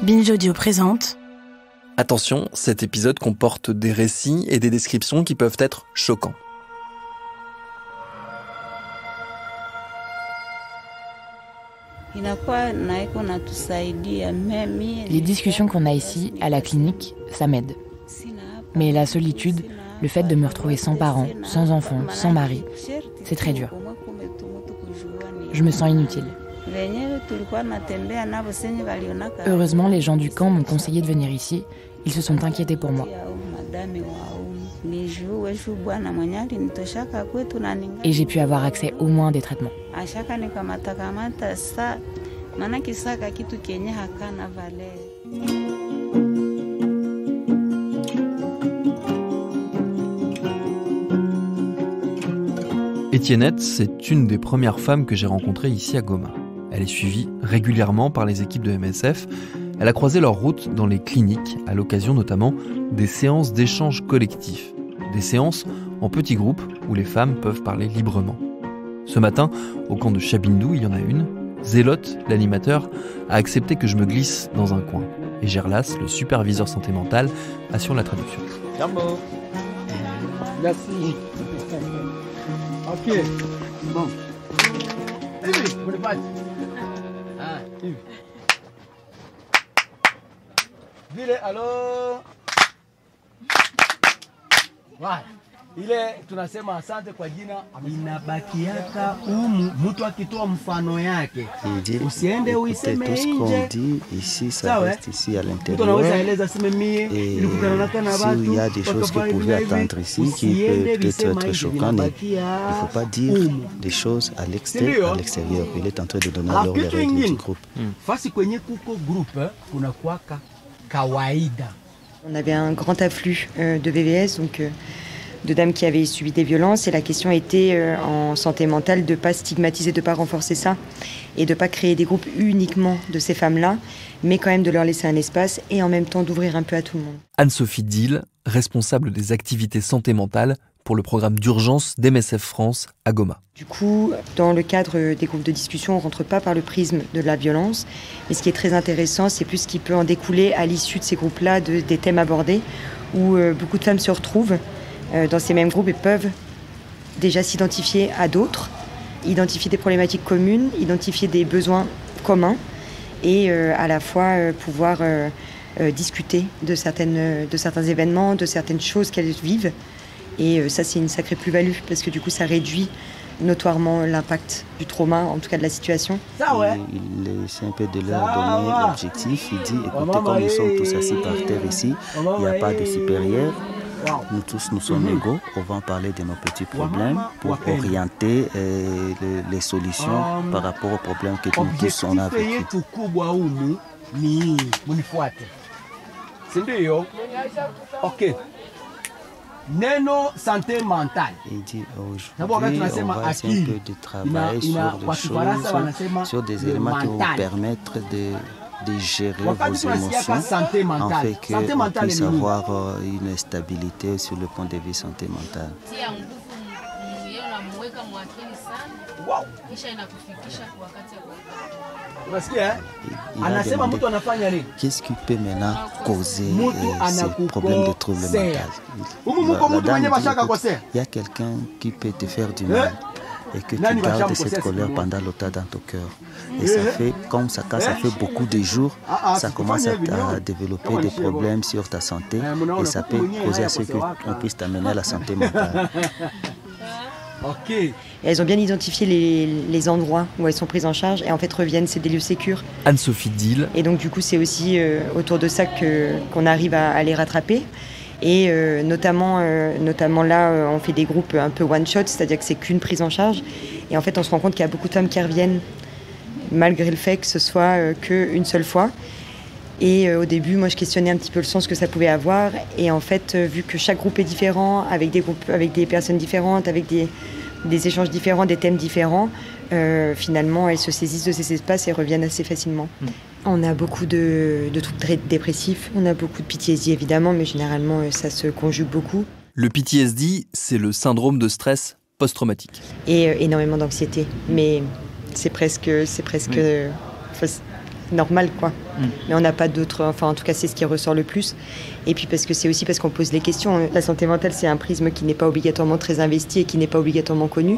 Binge Audio présente. Attention, cet épisode comporte des récits et des descriptions qui peuvent être choquants. Les discussions qu'on a ici, à la clinique, ça m'aide. Mais la solitude, le fait de me retrouver sans parents, sans enfants, sans mari, c'est très dur. Je me sens inutile. Heureusement, les gens du camp m'ont conseillé de venir ici. Ils se sont inquiétés pour moi. Et j'ai pu avoir accès au moins à des traitements. Étiennette, c'est une des premières femmes que j'ai rencontrées ici à Goma. Elle est suivie régulièrement par les équipes de MSF. Elle a croisé leur route dans les cliniques, à l'occasion notamment des séances d'échange collectif. Des séances en petits groupes où les femmes peuvent parler librement. Ce matin, au camp de Chabindou, il y en a une. Zélote, l'animateur, a accepté que je me glisse dans un coin. Et Gerlas, le superviseur santé mentale, assure la traduction. Jambo. Merci. Ok. Bon. Vile alors. Ile tunasema asante kwa jina inabakiaka mtu akitoa mfano yake. Usiende uiseme nje. Ici ça reste ici à l'intérieur. Et s'il y a des choses qui pouvaient attendre ici qui peuvent peut-être être choquantes, il ne faut pas dire des choses à l'extérieur. Il est en train de donner alors les règles du groupe. Fasi kwenye kuko groupe kuna kuaka kawaida. On avait un grand afflux de VVS, donc de dames qui avaient subi des violences. Et la question était en santé mentale de ne pas stigmatiser, de ne pas renforcer ça et de ne pas créer des groupes uniquement de ces femmes-là, mais quand même de leur laisser un espace et en même temps d'ouvrir un peu à tout le monde. Anne-Sophie Dill, responsable des activités santé mentale pour le programme d'urgence d'MSF France à Goma. Du coup, dans le cadre des groupes de discussion, on ne rentre pas par le prisme de la violence. Mais ce qui est très intéressant, c'est plus ce qui peut en découler à l'issue de ces groupes-là, des thèmes abordés, où beaucoup de femmes se retrouvent dans ces mêmes groupes et peuvent déjà s'identifier à d'autres, identifier des problématiques communes, identifier des besoins communs et à la fois pouvoir discuter de certains événements, de certaines choses qu'elles vivent. Et ça, c'est une sacrée plus-value parce que du coup, ça réduit notoirement l'impact du trauma, en tout cas de la situation. Il essaie un peu de leur donner l'objectif. Il dit, écoutez, comme nous sommes tous assis par terre ici, il n'y a pas de supérieur. Nous tous, nous sommes égaux. On va en parler de nos petits problèmes pour orienter les solutions par rapport aux problèmes que nous tous on a vécu. Ok. Neno santé mentale. Il dit aujourd'hui, on va essayer un peu de travailler sur des éléments qui vont vous permettre de gérer vos émotions, en fait qu'on puisse avoir une stabilité sur le point de vue santé mentale. Qu'est-ce qui peut maintenant causer ces problèmes de troubles mentaux? Il y a quelqu'un qui peut te faire du mal et que tu gardes cette colère pendant longtemps dans ton cœur. Et ça fait, comme ça, quand ça fait beaucoup de jours, ça commence à développer des problèmes sur ta santé et ça peut causer à ce qu'on puisse t'amener à la santé mentale. Et elles ont bien identifié les endroits où elles sont prises en charge et en fait reviennent, c'est des lieux sécurs. Anne-Sophie Dill. Et donc du coup c'est aussi autour de ça qu'on arrive à les rattraper. Et notamment là, on fait des groupes un peu one-shot, c'est-à-dire que c'est qu'une prise en charge. Et en fait on se rend compte qu'il y a beaucoup de femmes qui reviennent malgré le fait que ce soit qu'une seule fois. Et au début, moi, je questionnais un petit peu le sens que ça pouvait avoir. Et en fait, vu que chaque groupe est différent, avec des personnes différentes, avec des échanges différents, des thèmes différents, finalement, elles se saisissent de ces espaces et reviennent assez facilement. On a beaucoup de troubles dépressifs, on a beaucoup de PTSD évidemment, mais généralement, ça se conjugue beaucoup. Le PTSD, c'est le syndrome de stress post-traumatique. Et énormément d'anxiété, mais c'est presque normal, quoi. Mais on n'a pas d'autres... Enfin, en tout cas, c'est ce qui ressort le plus. Et puis parce qu'on pose les questions. La santé mentale, c'est un prisme qui n'est pas obligatoirement très investi et qui n'est pas obligatoirement connu,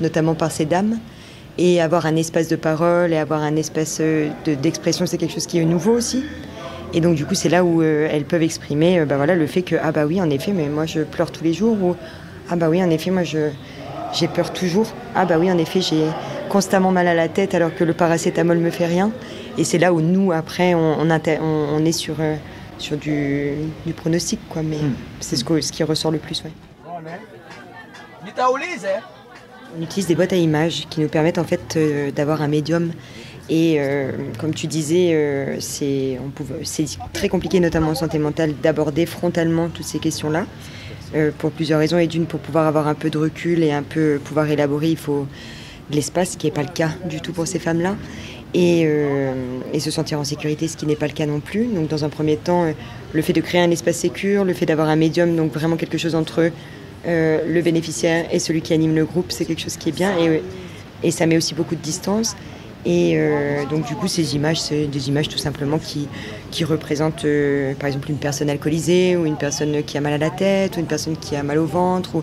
notamment par ces dames. Et avoir un espace de parole et avoir un espace d'expression, c'est quelque chose qui est nouveau aussi. Et donc, du coup, c'est là où elles peuvent exprimer le fait que, ah bah oui, en effet, mais moi, je pleure tous les jours. Ou, ah bah oui, en effet, moi, j'ai peur toujours. Ah bah oui, en effet, j'ai constamment mal à la tête alors que le paracétamol me fait rien. Et c'est là où nous, après, on est sur du pronostic, quoi. Mais c'est ce qui ressort le plus, ouais. On utilise des boîtes à images qui nous permettent en fait d'avoir un médium. Et comme tu disais, c'est très compliqué, notamment en santé mentale, d'aborder frontalement toutes ces questions-là. Pour plusieurs raisons. Et d'une, pour pouvoir avoir un peu de recul et un peu pouvoir élaborer, il faut de l'espace, ce qui n'est pas le cas du tout pour ces femmes-là. Et se sentir en sécurité, ce qui n'est pas le cas non plus. Donc dans un premier temps, le fait de créer un espace sécure, le fait d'avoir un médium, donc vraiment quelque chose entre le bénéficiaire et celui qui anime le groupe, c'est quelque chose qui est bien. Et ça met aussi beaucoup de distance. Et donc du coup, ces images, c'est des images tout simplement qui représentent par exemple une personne alcoolisée ou une personne qui a mal à la tête ou une personne qui a mal au ventre.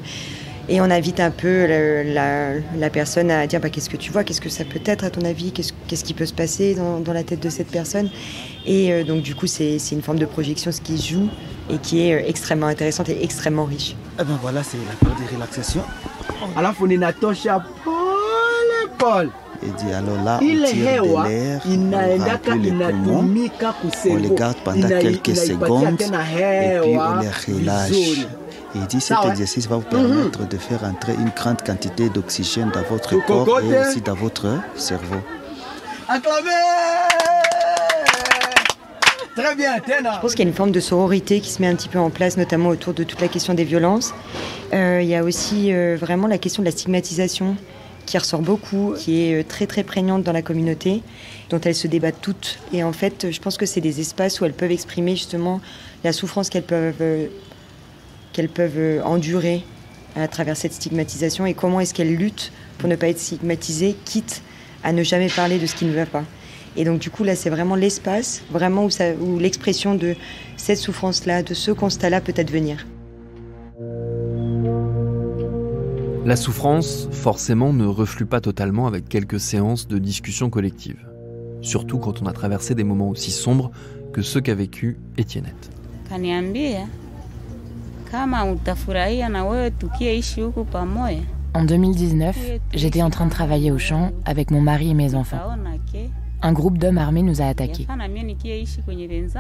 Et on invite un peu la personne à dire qu'est-ce que tu vois, qu'est-ce que ça peut être à ton avis, qu'est-ce qui peut se passer dans la tête de cette personne. Et donc du coup, c'est une forme de projection, ce qui se joue et qui est extrêmement intéressante et extrêmement riche. Eh ben voilà, c'est la période de relaxation. Alafu ninatosha pole pole. Et dit alors là, on tire de l'air, on remplit les poumons, on les garde pendant quelques secondes et puis on les relâche. Et il dit cet exercice va vous permettre de faire entrer une grande quantité d'oxygène dans votre corps et aussi dans votre cerveau. Acclamez! Très bien, je pense qu'il y a une forme de sororité qui se met un petit peu en place, notamment autour de toute la question des violences. Il y a aussi vraiment la question de la stigmatisation qui ressort beaucoup, qui est très très prégnante dans la communauté, dont elles se débattent toutes. Et en fait, je pense que c'est des espaces où elles peuvent exprimer justement la souffrance qu'elles peuvent endurer à travers cette stigmatisation et comment est-ce qu'elles luttent pour ne pas être stigmatisées, quitte à ne jamais parler de ce qui ne va pas. Et donc du coup là c'est vraiment l'espace, vraiment où l'expression de cette souffrance-là, de ce constat-là peut advenir. La souffrance, forcément, ne reflue pas totalement avec quelques séances de discussion collective. Surtout quand on a traversé des moments aussi sombres que ceux qu'a vécu Etiennette. En 2019, j'étais en train de travailler au champ avec mon mari et mes enfants. Un groupe d'hommes armés nous a attaqués.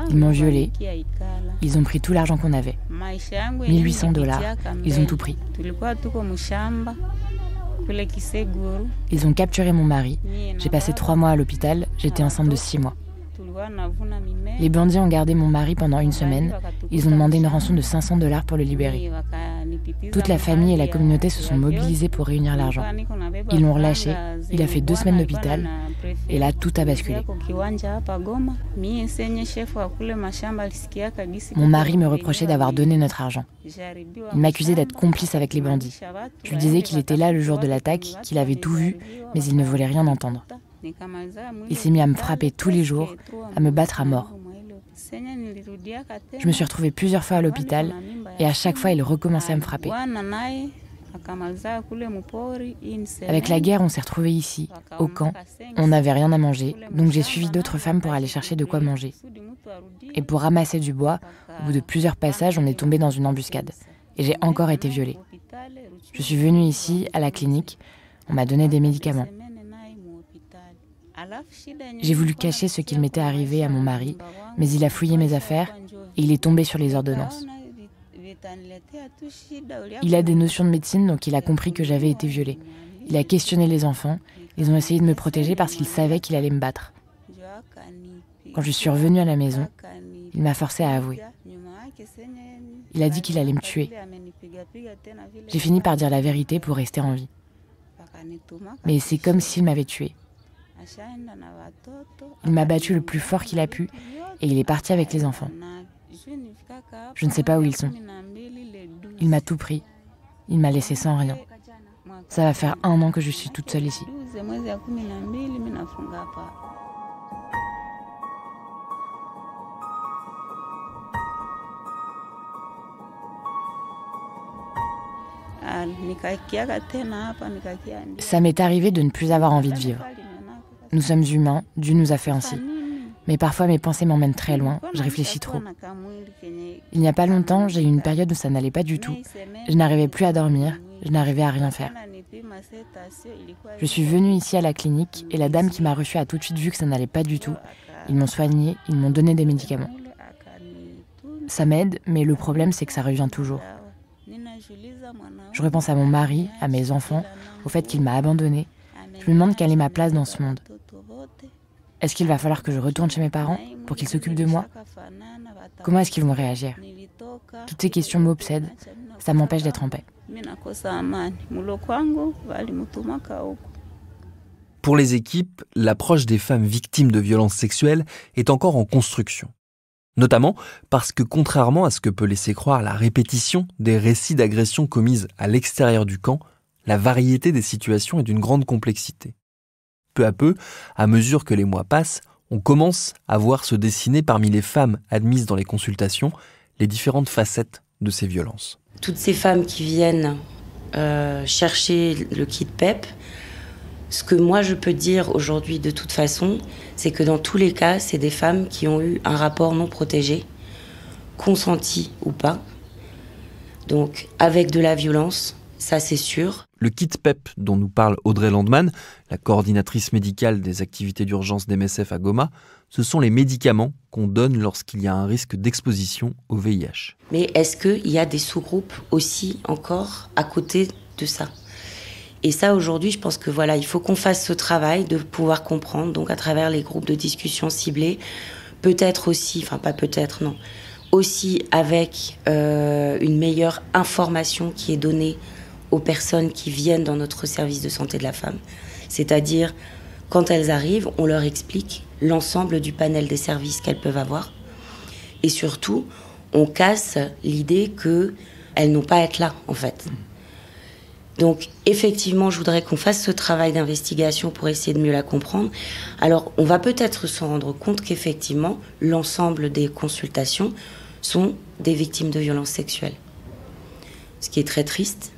Ils m'ont violée. Ils ont pris tout l'argent qu'on avait. $1800. Ils ont tout pris. Ils ont capturé mon mari. J'ai passé 3 mois à l'hôpital. J'étais enceinte de 6 mois. Les bandits ont gardé mon mari pendant 1 semaine. Ils ont demandé une rançon de $500 pour le libérer. Toute la famille et la communauté se sont mobilisés pour réunir l'argent. Ils l'ont relâché. Il a fait 2 semaines d'hôpital. Et là, tout a basculé. Mon mari me reprochait d'avoir donné notre argent. Il m'accusait d'être complice avec les bandits. Je lui disais qu'il était là le jour de l'attaque, qu'il avait tout vu, mais il ne voulait rien entendre. Il s'est mis à me frapper tous les jours, à me battre à mort. Je me suis retrouvée plusieurs fois à l'hôpital et à chaque fois, il recommençait à me frapper. Avec la guerre, on s'est retrouvés ici, au camp. On n'avait rien à manger, donc j'ai suivi d'autres femmes pour aller chercher de quoi manger. Et pour ramasser du bois, au bout de plusieurs passages, on est tombé dans une embuscade. Et j'ai encore été violée. Je suis venue ici, à la clinique. On m'a donné des médicaments. J'ai voulu cacher ce qu'il m'était arrivé à mon mari, mais il a fouillé mes affaires et il est tombé sur les ordonnances. Il a des notions de médecine, donc il a compris que j'avais été violée. Il a questionné les enfants. Ils ont essayé de me protéger parce qu'ils savaient qu'il allait me battre. Quand je suis revenue à la maison, il m'a forcée à avouer. Il a dit qu'il allait me tuer. J'ai fini par dire la vérité pour rester en vie. Mais c'est comme s'il m'avait tuée. Il m'a battu le plus fort qu'il a pu et il est parti avec les enfants. Je ne sais pas où ils sont. Il m'a tout pris. Il m'a laissé sans rien. Ça va faire 1 an que je suis toute seule ici. Ça m'est arrivé de ne plus avoir envie de vivre. Nous sommes humains, Dieu nous a fait ainsi. Mais parfois mes pensées m'emmènent très loin, je réfléchis trop. Il n'y a pas longtemps, j'ai eu une période où ça n'allait pas du tout. Je n'arrivais plus à dormir, je n'arrivais à rien faire. Je suis venue ici à la clinique et la dame qui m'a reçue a tout de suite vu que ça n'allait pas du tout. Ils m'ont soignée, ils m'ont donné des médicaments. Ça m'aide, mais le problème c'est que ça revient toujours. Je repense à mon mari, à mes enfants, au fait qu'il m'a abandonnée. Je me demande quelle est ma place dans ce monde. Est-ce qu'il va falloir que je retourne chez mes parents pour qu'ils s'occupent de moi ? Comment est-ce qu'ils vont réagir ? Toutes ces questions m'obsèdent, ça m'empêche d'être en paix. Pour les équipes, l'approche des femmes victimes de violences sexuelles est encore en construction. Notamment parce que, contrairement à ce que peut laisser croire la répétition des récits d'agressions commises à l'extérieur du camp, la variété des situations est d'une grande complexité. Peu à peu, à mesure que les mois passent, on commence à voir se dessiner parmi les femmes admises dans les consultations les différentes facettes de ces violences. Toutes ces femmes qui viennent chercher le kit PEP, ce que moi je peux dire aujourd'hui de toute façon, c'est que dans tous les cas, c'est des femmes qui ont eu un rapport non protégé, consenti ou pas, donc avec de la violence, ça c'est sûr. Le kit PEP dont nous parle Audrey Landman, la coordinatrice médicale des activités d'urgence d'MSF à Goma, ce sont les médicaments qu'on donne lorsqu'il y a un risque d'exposition au VIH. Mais est-ce qu'il y a des sous-groupes aussi encore à côté de ça ? Et ça, aujourd'hui, je pense que voilà, il faut qu'on fasse ce travail de pouvoir comprendre, donc à travers les groupes de discussion ciblés, peut-être aussi, enfin pas peut-être, non, aussi avec une meilleure information qui est donnée aux personnes qui viennent dans notre service de santé de la femme. C'est-à-dire, quand elles arrivent, on leur explique l'ensemble du panel des services qu'elles peuvent avoir. Et surtout, on casse l'idée qu'elles n'ont pas à être là, en fait. Donc, effectivement, je voudrais qu'on fasse ce travail d'investigation pour essayer de mieux la comprendre. Alors, on va peut-être se rendre compte qu'effectivement, l'ensemble des consultations sont des victimes de violences sexuelles. Ce qui est très triste.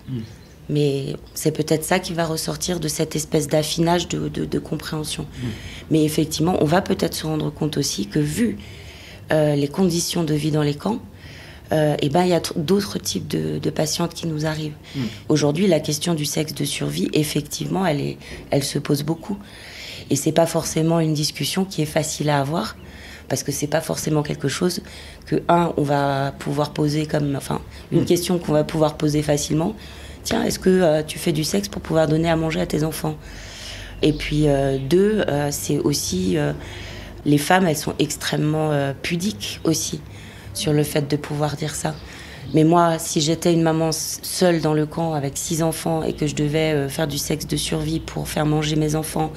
Mais c'est peut-être ça qui va ressortir de cette espèce d'affinage de compréhension. Mais effectivement, on va peut-être se rendre compte aussi que, vu les conditions de vie dans les camps, il y a d'autres types de patientes qui nous arrivent. Aujourd'hui, la question du sexe de survie, effectivement, elle se pose beaucoup. Et c'est pas forcément une discussion qui est facile à avoir, parce que c'est pas forcément quelque chose que, on va pouvoir poser comme... Enfin, une question qu'on va pouvoir poser facilement. Tiens, est-ce que tu fais du sexe pour pouvoir donner à manger à tes enfants ? Et puis, c'est aussi... les femmes, elles sont extrêmement pudiques aussi sur le fait de pouvoir dire ça. Mais moi, si j'étais une maman seule dans le camp avec 6 enfants et que je devais faire du sexe de survie pour faire manger mes enfants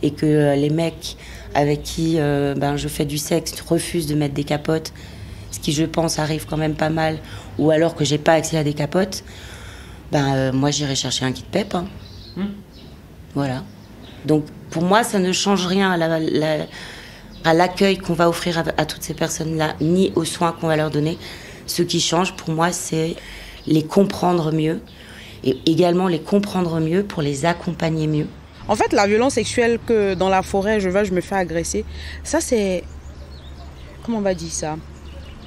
et que les mecs avec qui je fais du sexe refusent de mettre des capotes, ce qui, je pense, arrive quand même pas mal, ou alors que j'ai pas accès à des capotes, moi, j'irai chercher un kit PEP. Voilà. Donc, pour moi, ça ne change rien à l'accueil qu'on va offrir à toutes ces personnes-là, ni aux soins qu'on va leur donner. Ce qui change, pour moi, c'est les comprendre mieux, et également les comprendre mieux pour les accompagner mieux. En fait, la violence sexuelle que dans la forêt, je me fais agresser, ça c'est... Comment on va dire ça ?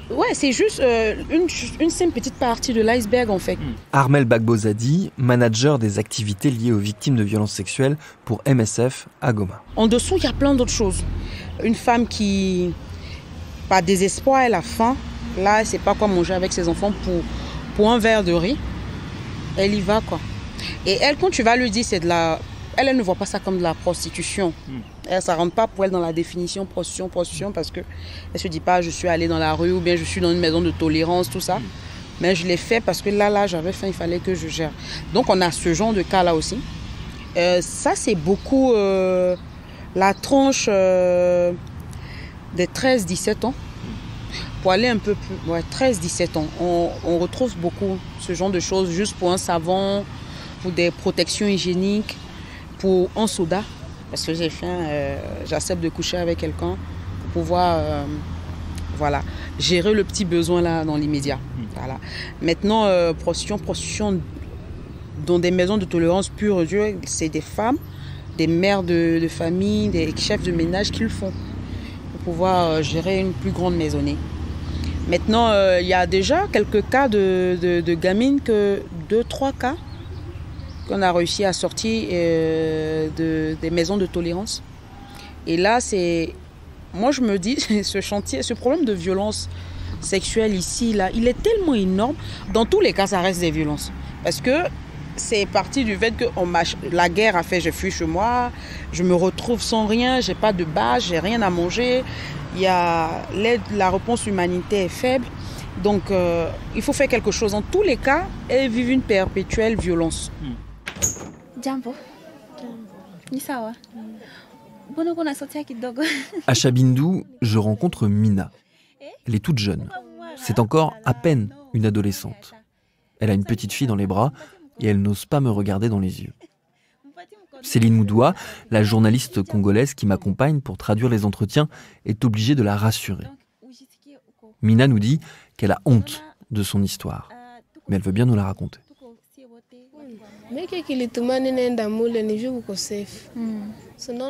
Ouais, c'est juste une simple petite partie de l'iceberg, en fait. Armel Bagbozadi, manager des activités liées aux victimes de violences sexuelles pour MSF à Goma. En dessous, il y a plein d'autres choses. Une femme qui, par désespoir, elle a faim. Là, elle ne sait pas quoi manger avec ses enfants pour un verre de riz. Elle y va, quoi. Et elle, quand tu vas lui dire, c'est de la... Elle ne voit pas ça comme de la prostitution. Ça ne rentre pas pour elle dans la définition prostitution, parce qu'elle ne se dit pas je suis allée dans la rue ou bien je suis dans une maison de tolérance, tout ça. Mais je l'ai fait parce que là, j'avais faim, il fallait que je gère. Donc on a ce genre de cas-là aussi. Ça, c'est beaucoup la tranche des 13-17 ans. Pour aller un peu plus... Ouais, 13-17 ans. On retrouve beaucoup ce genre de choses juste pour un savon, pour des protections hygiéniques, pour un soda, parce que j'ai faim, j'accepte de coucher avec quelqu'un pour pouvoir gérer le petit besoin là dans l'immédiat. Voilà. Maintenant, prostitution, dans des maisons de tolérance pure et dure, c'est des femmes, des mères de famille, des chefs de ménage qui le font pour pouvoir gérer une plus grande maisonnée. Maintenant, il y a déjà quelques cas de gamines, 2-3 cas qu'on a réussi à sortir des maisons de tolérance. Et là, moi je me dis, ce problème de violence sexuelle ici, là, il est tellement énorme. Dans tous les cas, ça reste des violences. Parce que c'est parti du fait que la guerre a fait, je fuis chez moi, je me retrouve sans rien, j'ai pas de base, j'ai rien à manger. La réponse humanitaire est faible. Donc, il faut faire quelque chose. En tous les cas, elles vivent une perpétuelle violence. Jambo. Ni sawa. À Chabindou, je rencontre Mina. Elle est toute jeune. C'est encore à peine une adolescente. Elle a une petite fille dans les bras et elle n'ose pas me regarder dans les yeux. Céline Moudoua, la journaliste congolaise qui m'accompagne pour traduire les entretiens, est obligée de la rassurer. Mina nous dit qu'elle a honte de son histoire, mais elle veut bien nous la raconter.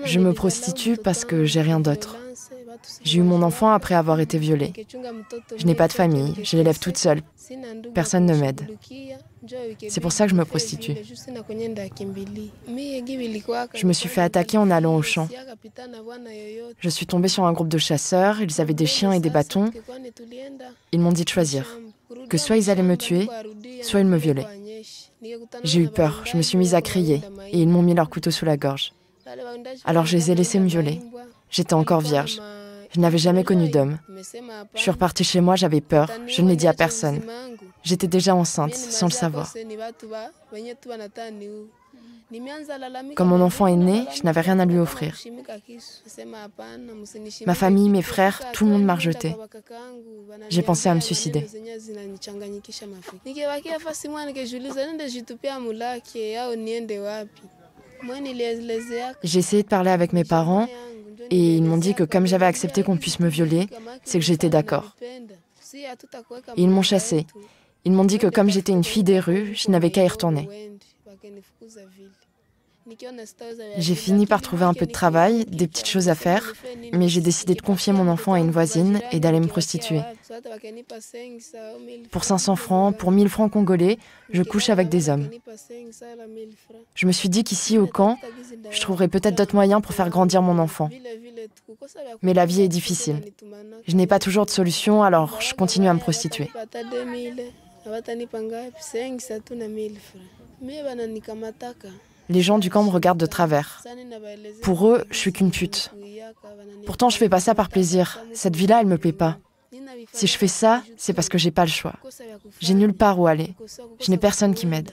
Je me prostitue parce que j'ai rien d'autre. J'ai eu mon enfant après avoir été violée. Je n'ai pas de famille, je l'élève toute seule. Personne ne m'aide. C'est pour ça que je me prostitue. Je me suis fait attaquer en allant au champ. Je suis tombée sur un groupe de chasseurs, ils avaient des chiens et des bâtons. Ils m'ont dit de choisir, que soit ils allaient me tuer, soit ils me violaient. J'ai eu peur, je me suis mise à crier et ils m'ont mis leur couteau sous la gorge. Alors je les ai laissés me violer. J'étais encore vierge. Je n'avais jamais connu d'homme. Je suis repartie chez moi, j'avais peur. Je ne l'ai dit à personne. J'étais déjà enceinte, sans le savoir. Quand mon enfant est né, je n'avais rien à lui offrir. Ma famille, mes frères, tout le monde m'a rejetée. J'ai pensé à me suicider. J'ai essayé de parler avec mes parents et ils m'ont dit que comme j'avais accepté qu'on puisse me violer, c'est que j'étais d'accord. Et ils m'ont chassée. Ils m'ont dit que comme j'étais une fille des rues, je n'avais qu'à y retourner. J'ai fini par trouver un peu de travail, des petites choses à faire, mais j'ai décidé de confier mon enfant à une voisine et d'aller me prostituer. Pour 500 francs, pour 1000 francs congolais, je couche avec des hommes. Je me suis dit qu'ici, au camp, je trouverais peut-être d'autres moyens pour faire grandir mon enfant. Mais la vie est difficile. Je n'ai pas toujours de solution, alors je continue à me prostituer. Les gens du camp me regardent de travers. Pour eux, je suis qu'une pute. Pourtant, je fais pas ça par plaisir. Cette vie-là, elle me plaît pas. Si je fais ça, c'est parce que j'ai pas le choix. J'ai nulle part où aller. Je n'ai personne qui m'aide.